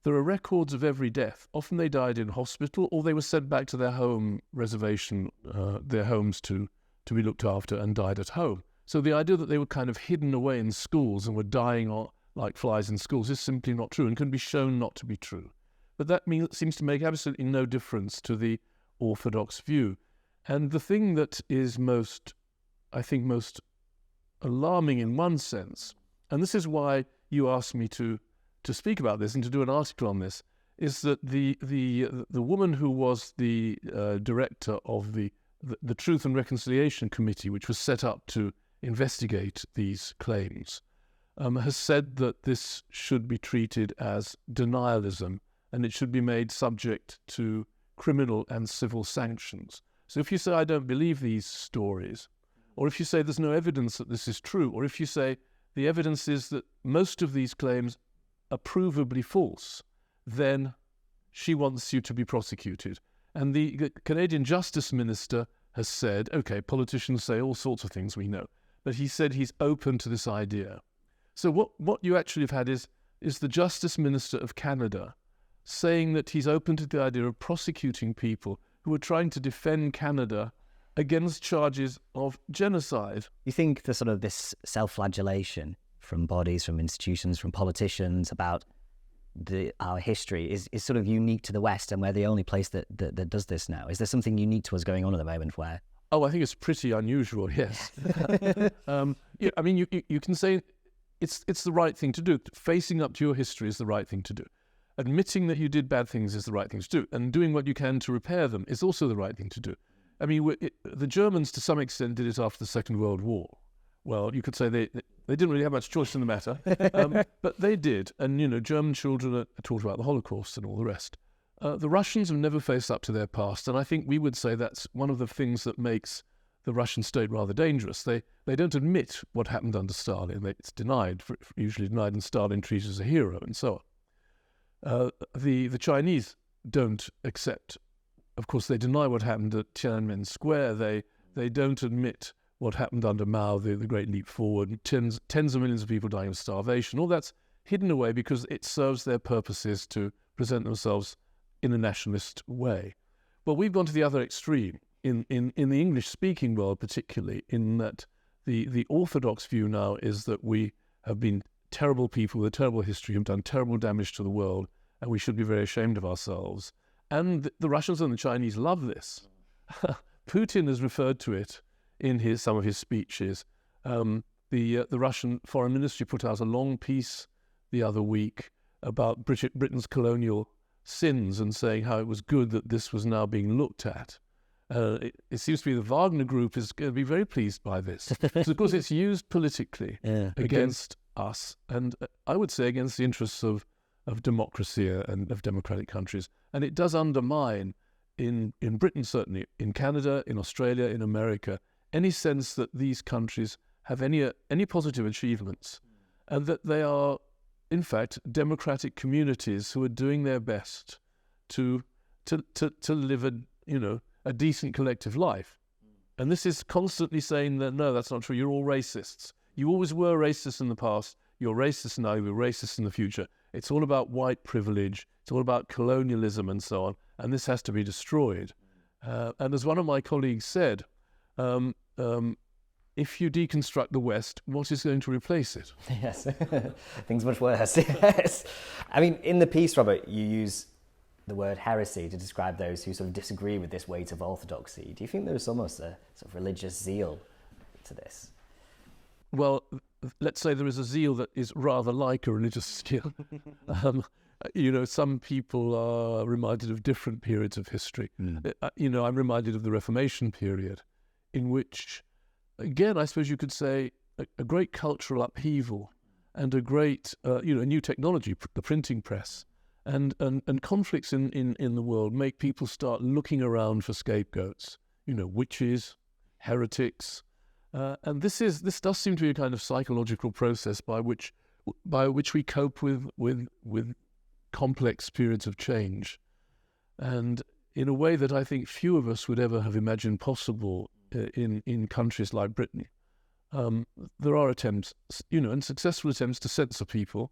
There are records of every death. Often they died in hospital, or they were sent back to their home reservation, their homes to be looked after, and died at home. So the idea that they were kind of hidden away in schools and were dying like flies in schools is simply not true, and can be shown not to be true. But that seems to make absolutely no difference to the orthodox view. And the thing that is most alarming in one sense, and this is why you asked me to speak about this and to do an article on this, is that the woman who was the director of the Truth and Reconciliation Committee, which was set up to investigate these claims, has said that this should be treated as denialism, and it should be made subject to criminal and civil sanctions. So if you say, I don't believe these stories, or if you say there's no evidence that this is true, or if you say the evidence is that most of these claims are provably false, then she wants you to be prosecuted. And the Canadian Justice Minister has said, okay, politicians say all sorts of things, we know, but he said he's open to this idea. So what you actually have had is the Justice Minister of Canada saying that he's open to the idea of prosecuting people who are trying to defend Canada against charges of genocide. You think this self-flagellation from bodies, from institutions, from politicians about our history is sort of unique to the West, and we're the only place that does this now? Is there something unique to us going on at the moment where... Oh, I think it's pretty unusual, yes. I mean, you can say it's the right thing to do. Facing up to your history is the right thing to do. Admitting that you did bad things is the right thing to do, and doing what you can to repair them is also the right thing to do. I mean, the Germans, to some extent, did it after the Second World War. Well, you could say they didn't really have much choice in the matter, but they did. And, German children are taught about the Holocaust and all the rest. The Russians have never faced up to their past, and I think we would say that's one of the things that makes the Russian state rather dangerous. They don't admit what happened under Stalin. It's denied, usually denied, and Stalin treated as a hero, and so on. The Chinese don't accept. Of course, they deny what happened at Tiananmen Square. They don't admit what happened under Mao, the Great Leap Forward, tens of millions of people dying of starvation. All that's hidden away because it serves their purposes to present themselves in a nationalist way. Well, we've gone to the other extreme. in the English-speaking world particularly, in that the orthodox view now is that we have been terrible people with a terrible history, have done terrible damage to the world, and we should be very ashamed of ourselves. And the Russians and the Chinese love this. Putin has referred to it in some of his speeches. The Russian Foreign Ministry put out a long piece the other week about Britain's colonial sins and saying how it was good that this was now being looked at. It seems to me the Wagner Group is going to be very pleased by this. Because, of course, it's used politically against us, and I would say against the interests of democracy and of democratic countries. And it does undermine, in Britain certainly, in Canada, in Australia, in America, any sense that these countries have any positive achievements, and that they are, in fact, democratic communities who are doing their best to live a decent collective life. And this is constantly saying that, no, that's not true, you're all racists. You always were racist in the past, you're racist now, you're racist in the future. It's all about white privilege, it's all about colonialism and so on, and this has to be destroyed. And as one of my colleagues said, if you deconstruct the West, what is going to replace it? Yes, things much worse. Yes. I mean, in the piece, Robert, you use the word heresy to describe those who sort of disagree with this weight of orthodoxy. Do you think there's almost a sort of religious zeal to this? Well, let's say there is a zeal that is rather like a religious zeal. Some people are reminded of different periods of history. I'm reminded of the Reformation period, in which, again, I suppose you could say a great cultural upheaval and a great, new technology, the printing press, and conflicts in the world make people start looking around for scapegoats, witches, heretics. And this does seem to be a kind of psychological process by which we cope with complex periods of change, and in a way that I think few of us would ever have imagined possible in countries like Britain. There are attempts, and successful attempts to censor people,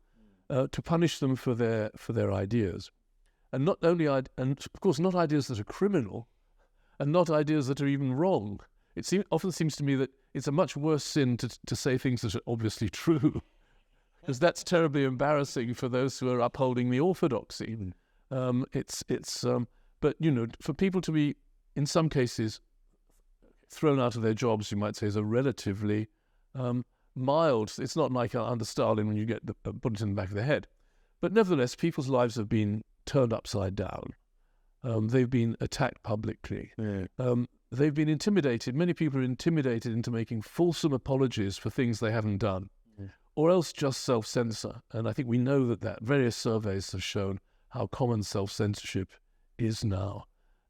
to punish them for their ideas, and not only and of course not ideas that are criminal, and not ideas that are even wrong. It often seems to me that it's a much worse sin to say things that are obviously true, because that's terribly embarrassing for those who are upholding the orthodoxy. But for people to be, in some cases, thrown out of their jobs, you might say, is a relatively mild. It's not like under Stalin when you get the bullet in the back of the head. But nevertheless, people's lives have been turned upside down. They've been attacked publicly. They've been intimidated. Many people are intimidated into making fulsome apologies for things they haven't done, or else just self-censor. And I think we know that various surveys have shown how common self-censorship is now.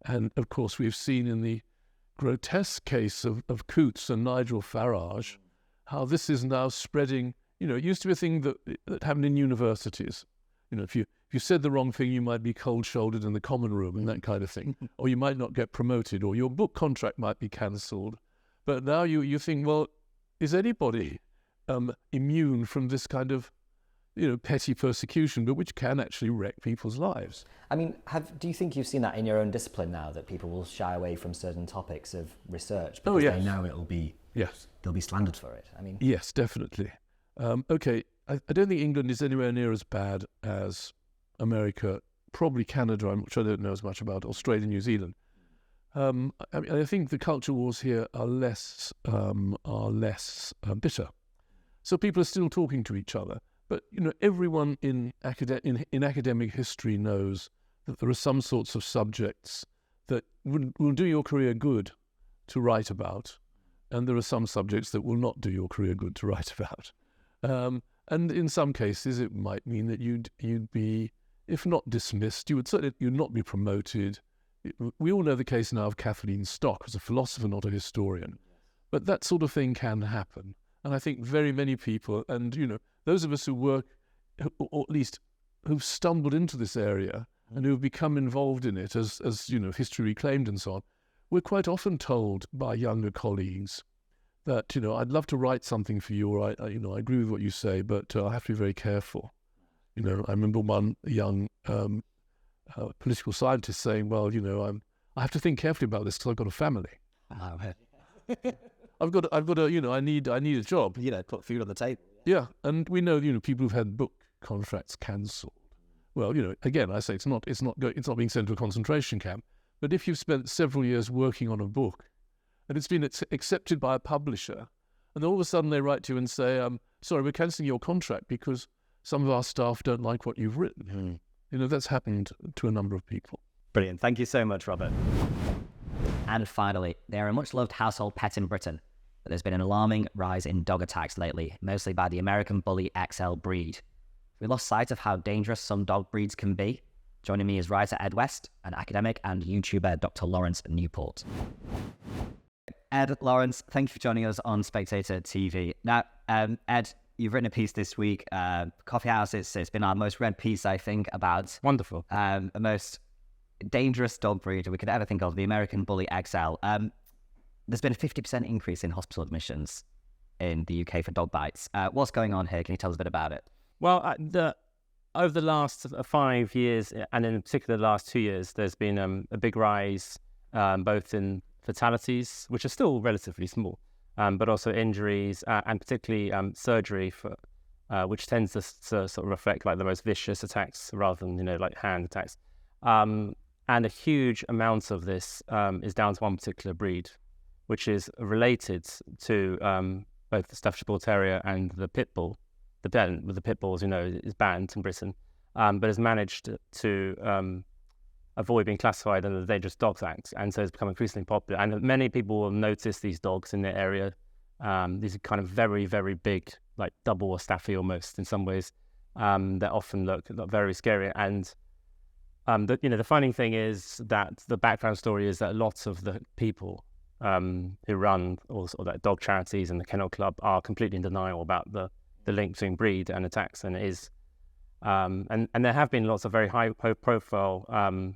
And of course, we've seen in the grotesque case of Coots and Nigel Farage how this is now spreading. It used to be a thing that happened in universities. If you said the wrong thing, you might be cold-shouldered in the common room and that kind of thing, or you might not get promoted, or your book contract might be cancelled. But now you think, well, is anybody immune from this kind of, petty persecution, but which can actually wreck people's lives? I mean, do you think you've seen that in your own discipline now, that people will shy away from certain topics of research because they know they'll be slandered for it? I mean, yes, definitely. Okay, I don't think England is anywhere near as bad as America, probably Canada, which I don't know as much about, Australia, New Zealand. I think the culture wars here are less bitter. So people are still talking to each other. But, everyone in academic history knows that there are some sorts of subjects that will do your career good to write about, and there are some subjects that will not do your career good to write about. And in some cases, it might mean that you'd be, if not dismissed, you'd not be promoted. We all know the case now of Kathleen Stock as a philosopher, not a historian. But that sort of thing can happen. And I think very many people, and, those of us who work, or at least who've stumbled into this area and who've become involved in it as history reclaimed and so on, we're quite often told by younger colleagues that, I'd love to write something for you, or I agree with what you say, but I have to be very careful. I remember one young political scientist saying, well, I have to think carefully about this because I've got a family. Oh, I've got to, I need a job. Put food on the table. Yeah, and we know, people who've had book contracts cancelled. Well, again, I say it's not being sent to a concentration camp. But if you've spent several years working on a book, and it's been accepted by a publisher, and all of a sudden they write to you and say, sorry, we're cancelling your contract because some of our staff don't like what you've written. That's happened to a number of people. Brilliant. Thank you so much, Robert. And finally, they're a much-loved household pet in Britain, but there's been an alarming rise in dog attacks lately, mostly by the American Bully XL breed. We lost sight of how dangerous some dog breeds can be. Joining me is writer Ed West and academic and YouTuber Dr. Lawrence Newport. Ed, Lawrence, thank you for joining us on Spectator TV. Now, Ed, you've written a piece this week, Coffee House. It's been our most read piece, I think, about wonderful the most dangerous dog breed we could ever think of, the American Bully XL. There's been a 50% increase in hospital admissions in the UK for dog bites. What's going on here? Can you tell us a bit about it? Well, over the last 5 years, and in particular the last 2 years, there's been a big rise both in fatalities, which are still relatively small, but also injuries and particularly surgery, for which tends to sort of reflect like the most vicious attacks rather than like hand attacks. And a huge amount of this is down to one particular breed, which is related to both the Staffordshire Bull Terrier and the Pit Bull. The Pit Bull, as you know, is banned in Britain, but has managed to avoid being classified under the Dangerous Dogs Act, and so it's become increasingly popular. And many people will notice these dogs in their area. These are kind of very, very big, like double or staffy almost in some ways, that often look very scary. And the funny thing is that the background story is that lots of the people who run all that dog charities and the Kennel Club are completely in denial about the link between breed and attacks, and it is, and there have been lots of very high profile,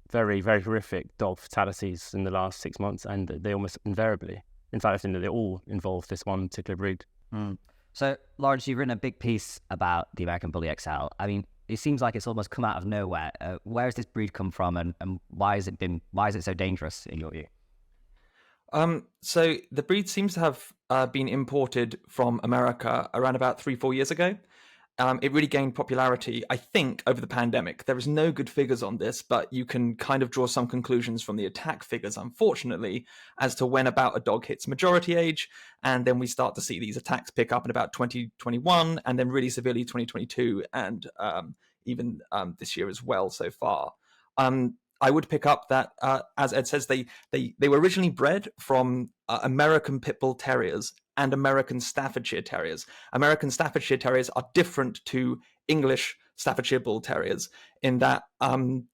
very, very horrific dog fatalities in the last 6 months, and they almost invariably, in fact, I think that they all involve this one particular breed. So, Lawrence, you've written a big piece about the American Bully XL. I mean, it seems like it's almost come out of nowhere. Where has this breed come from, and why is it so dangerous in your view? So the breed seems to have been imported from America around about 3-4 years ago. It really gained popularity, I think, over the pandemic. There is no good figures on this, but you can kind of draw some conclusions from the attack figures, unfortunately, as to when about a dog hits majority age. And then we start to see these attacks pick up in about 2021, and then really severely 2022, and even this year as well so far. I would pick up that, as Ed says, they were originally bred from American Pit Bull Terriers and American Staffordshire Terriers. American Staffordshire Terriers are different to English Staffordshire Bull Terriers in that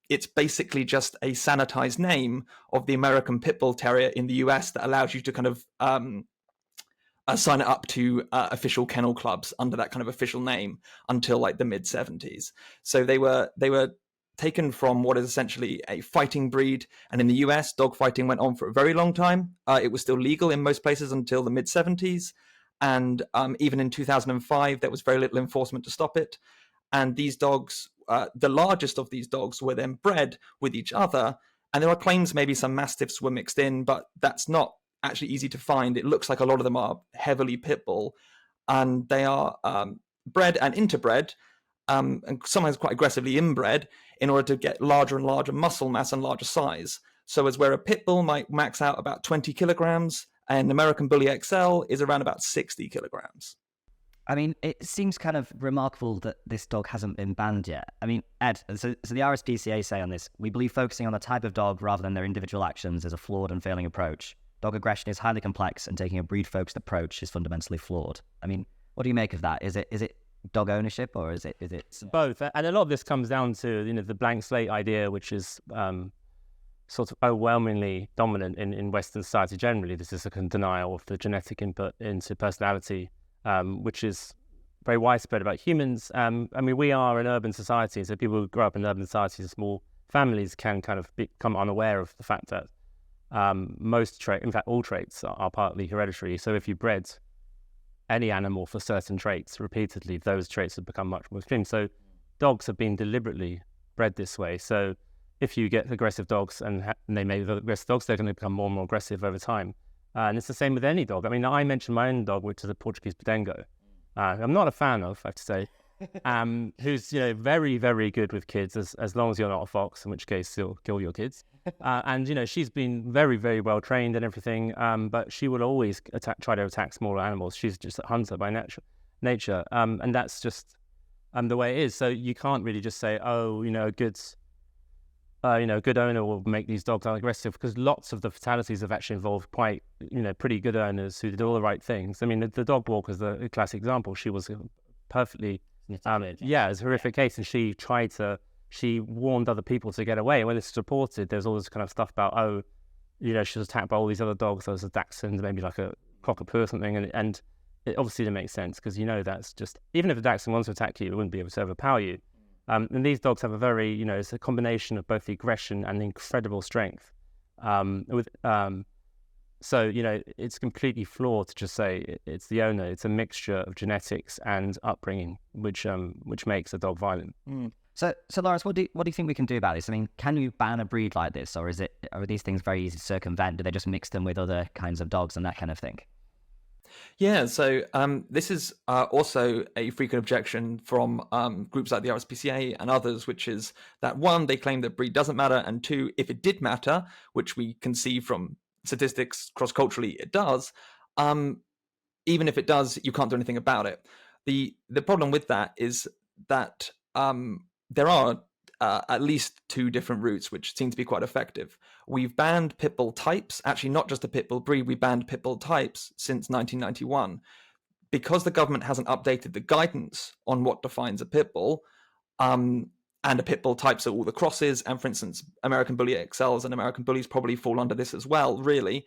it's basically just a sanitized name of the American Pit Bull Terrier in the US that allows you to kind of sign it up to official kennel clubs under that kind of official name until like the mid-70s. So they were taken from what is essentially a fighting breed. And in the US, dog fighting went on for a very long time. It was still legal in most places until the mid-70s. And even in 2005, there was very little enforcement to stop it. And these dogs, the largest of these dogs, were then bred with each other. And there are claims maybe some Mastiffs were mixed in, but that's not actually easy to find. It looks like a lot of them are heavily pit bull. And they are bred and interbred, and sometimes quite aggressively inbred, in order to get larger and larger muscle mass and larger size. So as where a pit bull might max out about 20 kilograms, an American Bully XL is around about 60 kilograms. I mean, it seems kind of remarkable that this dog hasn't been banned yet. I mean, Ed, so the RSPCA say on this, we believe focusing on the type of dog rather than their individual actions is a flawed and failing approach. Dog aggression is highly complex, and taking a breed-focused approach is fundamentally flawed. I mean, what do you make of that? Is it dog ownership, or is it both? And a lot of this comes down to the blank slate idea, which is sort of overwhelmingly dominant in Western society generally. This is a denial of the genetic input into personality, which is very widespread about humans. I mean, we are an urban society, so people who grow up in urban societies, small families, can kind of become unaware of the fact that most traits, in fact all traits, are partly hereditary. So if you bred any animal for certain traits repeatedly, those traits have become much more extreme. So dogs have been deliberately bred this way. So if you get aggressive dogs and they make aggressive dogs, they're going to become more and more aggressive over time. And it's the same with any dog. I mean, I mentioned my own dog, which is a Portuguese Podengo. I'm not a fan of, I have to say, who's, very, very good with kids, as long as you're not a fox, in which case you'll kill your kids. And, she's been very, very well trained and everything, but she will always try to attack smaller animals. She's just a hunter by nature. And that's just the way it is. So you can't really just say, a good owner will make these dogs aggressive, because lots of the fatalities have actually involved quite, pretty good owners who did all the right things. I mean, the dog walker is the classic example. She was perfectly, it's a horrific case, and she warned other people to get away. And when it's reported, there's all this kind of stuff about, she was attacked by all these other dogs. There was a dachshund, maybe like a cockapoo or something, and it obviously didn't make sense, because that's just, even if a dachshund wants to attack you, it wouldn't be able to overpower you. And these dogs have a very, it's a combination of both the aggression and the incredible strength. So, it's completely flawed to just say it's the owner. It's a mixture of genetics and upbringing, which makes a dog violent. So Lawrence, what do you think we can do about this? I mean, can you ban a breed like this, or are these things very easy to circumvent? Do they just mix them with other kinds of dogs and that kind of thing? Yeah, so this is also a frequent objection from groups like the RSPCA and others, which is that, one, they claim that breed doesn't matter, and two, if it did matter, which we can see from statistics cross-culturally it does, even if it does, you can't do anything about it. The problem with that is that there are at least two different routes which seem to be quite effective. We've banned pit bull types, actually not just a pit bull breed, we banned pit bull types since 1991. Because the government hasn't updated the guidance on what defines a pit bull, and a pit bull types are all the crosses, and for instance, American Bully XLs and American Bullies probably fall under this as well, really.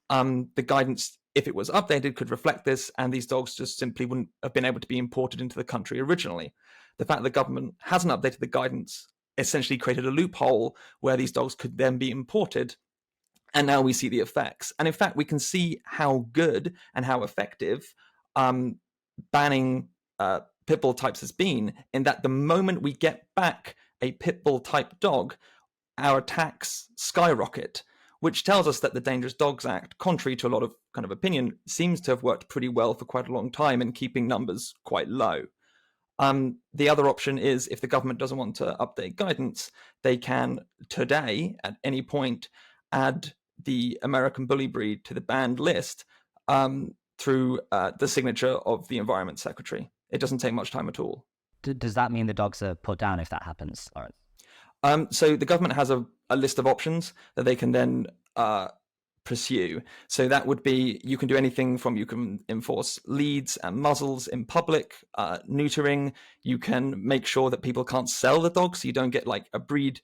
The guidance, if it was updated, could reflect this, and these dogs just simply wouldn't have been able to be imported into the country originally. The fact that the government hasn't updated the guidance essentially created a loophole where these dogs could then be imported, and now we see the effects. And in fact, we can see how good and how effective banning pit bull types has been, in that the moment we get back a pit bull type dog, our attacks skyrocket, which tells us that the Dangerous Dogs Act, contrary to a lot of kind of opinion, seems to have worked pretty well for quite a long time in keeping numbers quite low. The other option is, if the government doesn't want to update guidance, they can today, at any point, add the American Bully breed to the banned list through the signature of the Environment Secretary. It doesn't take much time at all. Does that mean the dogs are put down if that happens, Lawrence? So the government has a list of options that they can then pursue. So that would be, you can do anything from, you can enforce leads and muzzles in public, neutering. You can make sure that people can't sell the dogs, so you don't get like a breed,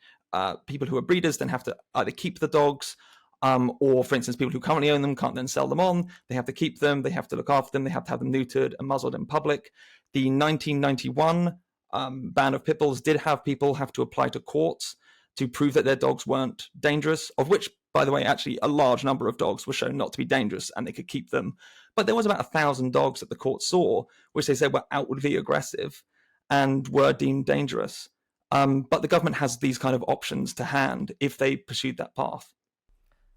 people who are breeders then have to either keep the dogs, or for instance, people who currently own them can't then sell them on. They have to keep them, they have to look after them, they have to have them neutered and muzzled in public. The 1991 ban of pit bulls did have people have to apply to courts to prove that their dogs weren't dangerous, of which, by the way, actually a large number of dogs were shown not to be dangerous and they could keep them. But there was about 1,000 dogs that the court saw, which they said were outwardly aggressive and were deemed dangerous. But the government has these kind of options to hand if they pursued that path.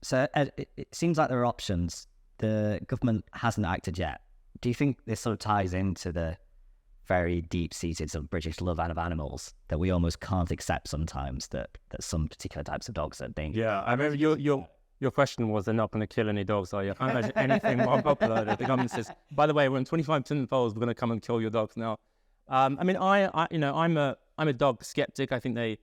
So Ed, it seems like there are options. The government hasn't acted yet. Do you think this sort of ties into the very deep-seated sort of British love of animals that we almost can't accept sometimes, that some particular types of dogs are dangerous? Yeah, I remember your question was, they're not going to kill any dogs, are you? I can't imagine anything more popular that the government says, by the way, we're in 25% of polls, we're going to come and kill your dogs now. I mean, I'm a dog skeptic. I think they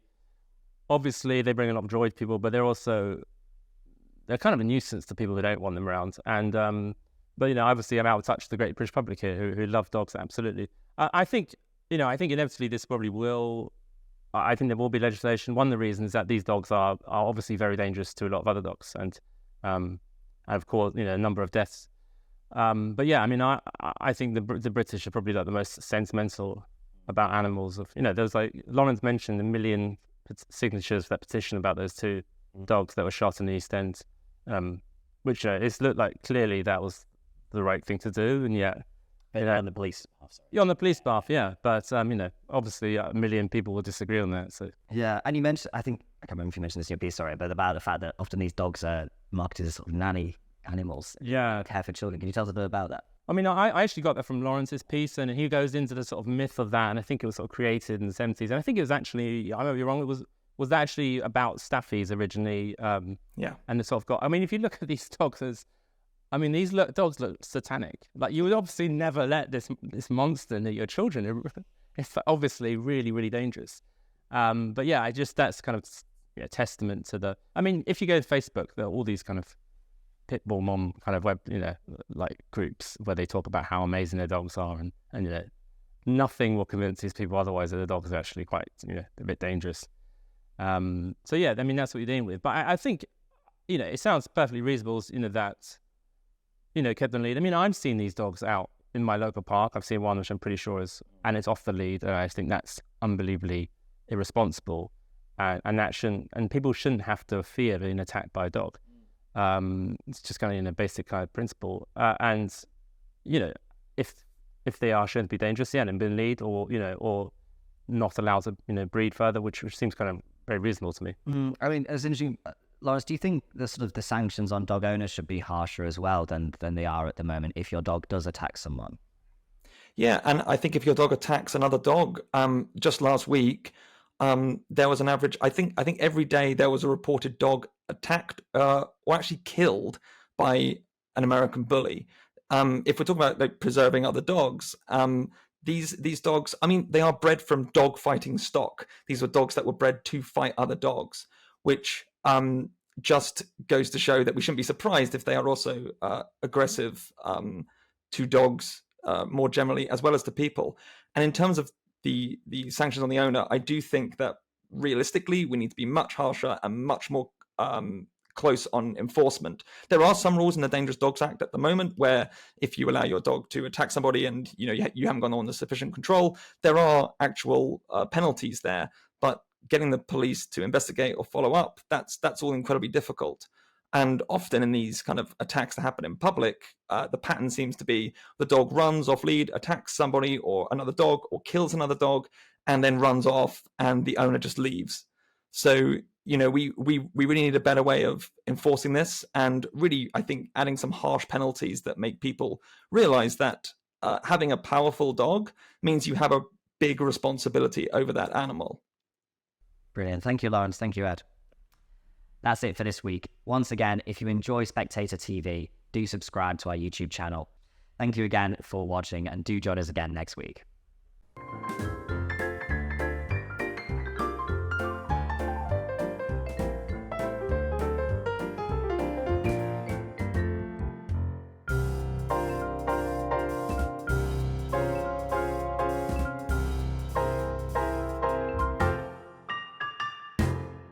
bring a lot of joy to people, but they're kind of a nuisance to people who don't want them around. And but obviously I'm out of touch with the great British public here who love dogs absolutely. I think inevitably this probably will. I think there will be legislation. One of the reasons is that these dogs are obviously very dangerous to a lot of other dogs, and of course a number of deaths. But yeah, I mean, I think the British are probably like the most sentimental about animals. There's like Lawrence mentioned 1 million signatures for that petition about those two dogs that were shot in the East End, which it's looked like clearly that was the right thing to do, and yet. On the police behalf, sorry. Yeah, on the police behalf, yeah. But, obviously 1 million people will disagree on that. So yeah, and you mentioned, I think I can't remember if you mentioned this in your piece, sorry, but about the fact that often these dogs are marketed as sort of nanny animals. Yeah. Care for children. Can you tell us a bit about that? I mean, I actually got that from Lawrence's piece, and he goes into the sort of myth of that, and I think it was sort of created in the 70s. And I think it was actually, I might be wrong, it was actually about staffies originally. Yeah. And it sort of got, I mean, if you look at these dogs these dogs look satanic. Like, you would obviously never let this monster near your children. It's obviously really, really dangerous. But yeah, that's kind of a testament to the, I mean, if you go to Facebook, there are all these kind of pitbull mom kind of web, like groups where they talk about how amazing their dogs are, and nothing will convince these people otherwise that the dogs are actually quite, a bit dangerous. So yeah, I mean, that's what you're dealing with. But I think, it sounds perfectly reasonable, that, kept on lead. I mean, I've seen these dogs out in my local park. I've seen one which I'm pretty sure and it's off the lead. And I think that's unbelievably irresponsible. And people shouldn't have to fear being attacked by a dog. It's just kind of a basic kind of principle. And if they are shown to be dangerous, and been lead, or not allowed to breed further, which seems kind of very reasonable to me. I mean, it's interesting, Lawrence. Do you think the sanctions on dog owners should be harsher as well than they are at the moment if your dog does attack someone? Yeah, and I think if your dog attacks another dog, just last week, there was an average. I think every day there was a reported dog attacked or actually killed by an American bully. If we're talking about preserving other dogs, these dogs, I mean, they are bred from dog fighting stock. These were dogs that were bred to fight other dogs, which just goes to show that we shouldn't be surprised if they are also aggressive to dogs more generally, as well as to people. And in terms of the sanctions on the owner, I do think that realistically we need to be much harsher and much more close on enforcement. There are some rules in the Dangerous Dogs Act at the moment where if you allow your dog to attack somebody and you haven't gone on the sufficient control, there are actual penalties there. But getting the police to investigate or follow up, that's all incredibly difficult. And often in these kind of attacks that happen in public, the pattern seems to be the dog runs off lead, attacks somebody or another dog, or kills another dog, and then runs off, and the owner just leaves. So, we really need a better way of enforcing this, and really, I think, adding some harsh penalties that make people realize that having a powerful dog means you have a big responsibility over that animal. Brilliant. Thank you, Lawrence. Thank you, Ed. That's it for this week. Once again, if you enjoy Spectator TV, do subscribe to our YouTube channel. Thank you again for watching, and do join us again next week.